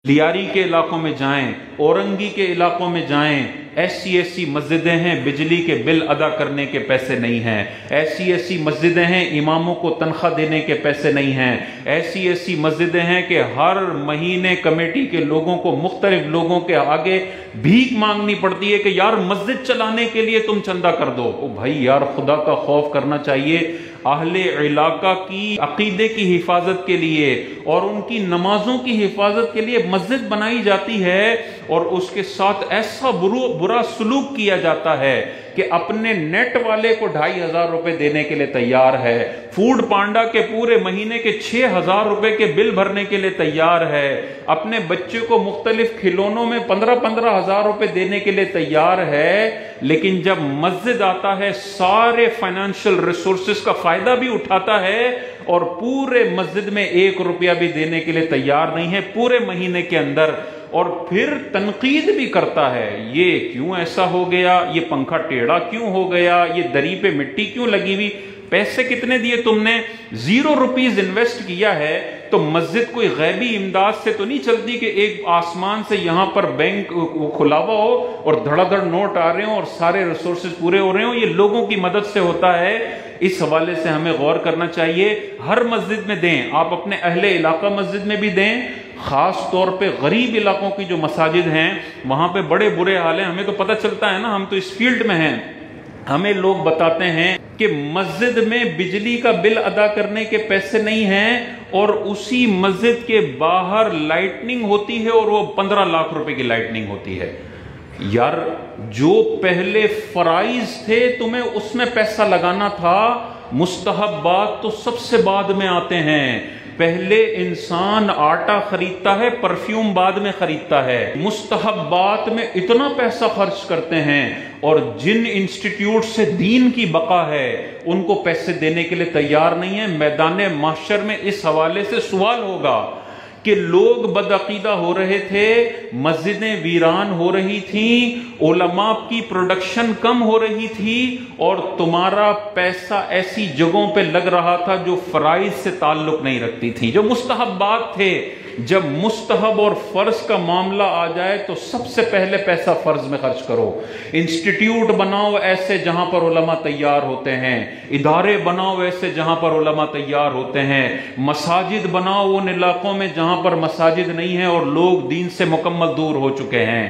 लियारी के इलाकों में जाएं, औरंगी के इलाकों में जाएं, ऐसी मस्जिदें हैं बिजली के बिल अदा करने के पैसे नहीं हैं, ऐसी मस्जिदें हैं इमामों को तनख्वाह देने के पैसे नहीं हैं, ऐसी मस्जिदें हैं कि हर महीने कमेटी के लोगों को मुख्तलिफ लोगों के आगे भीख मांगनी पड़ती है कि यार मस्जिद चलाने के लिए तुम चंदा कर दो। ओ भाई यार, खुदा का खौफ करना चाहिए। अहले इलाका की अकीदे की हिफाजत के लिए और उनकी नमाजों की हिफाजत के लिए मस्जिद बनाई जाती है और उसके साथ ऐसा बुरा सलूक किया जाता है कि अपने नेट वाले को 2500 रुपए देने के लिए तैयार है, फूड पांडा के पूरे महीने के 6000 रुपए के बिल भरने के लिए तैयार है, अपने बच्चे को मुख्तलिफ खिलौनों में 15-15 हजार रुपए देने के लिए तैयार है। लेकिन जब मस्जिद आता है सारे फाइनेंशियल रिसोर्सेज का फायदा भी उठाता है और पूरे मस्जिद में 1 रुपया भी देने के लिए तैयार नहीं है पूरे महीने के अंदर, और फिर तनकीद भी करता है, ये क्यों ऐसा हो गया, ये पंखा टेढ़ा क्यों हो गया, ये दरी पे मिट्टी क्यों लगी हुई, पैसे कितने दिए तुमने, 0 रुपीज इन्वेस्ट किया है। तो मस्जिद कोई गैबी इमदाद से तो नहीं चलती कि एक आसमान से यहां पर बैंक खुला हुआ हो और धड़ाधड़ नोट आ रहे हो और सारे रिसोर्सेज पूरे हो रहे हो, ये लोगों की मदद से होता है। इस हवाले से हमें गौर करना चाहिए। हर मस्जिद में दें, आप अपने अहले इलाका मस्जिद में भी दें, खास तौर पे गरीब इलाकों की जो मसाजिद हैं वहां पे बड़े बुरे हाल हैं। हमें तो पता चलता है ना, हम तो इस फील्ड में हैं, हमें लोग बताते हैं कि मस्जिद में बिजली का बिल अदा करने के पैसे नहीं हैं और उसी मस्जिद के बाहर लाइटनिंग होती है और वो 15 लाख रुपए की लाइटनिंग होती है। यार, जो पहले फराइज थे तुम्हें उसमें पैसा लगाना था, मुस्तहब्बात तो सबसे बाद में आते हैं। पहले इंसान आटा खरीदता है, परफ्यूम बाद में खरीदता है, मुस्तहब्बात में इतना पैसा खर्च करते हैं और जिन इंस्टीट्यूट से दीन की बका है उनको पैसे देने के लिए तैयार नहीं है। मैदान महशर में इस हवाले से सवाल होगा कि लोग बदअकीदा हो रहे थे, मस्जिदें वीरान हो रही थीं, उलमा की प्रोडक्शन कम हो रही थी और तुम्हारा पैसा ऐसी जगहों पे लग रहा था जो फराइज से ताल्लुक नहीं रखती थी, जो मुस्तहब्बात थे। जब मुस्तहब और फर्ज का मामला आ जाए तो सबसे पहले पैसा फर्ज में खर्च करो। इंस्टीट्यूट बनाओ ऐसे जहां पर उलमा तैयार होते हैं, इदारे बनाओ ऐसे जहां पर उलमा तैयार होते हैं, मसाजिद बनाओ उन इलाकों में जहां पर मसाजिद नहीं है और लोग दीन से मुकम्मल दूर हो चुके हैं।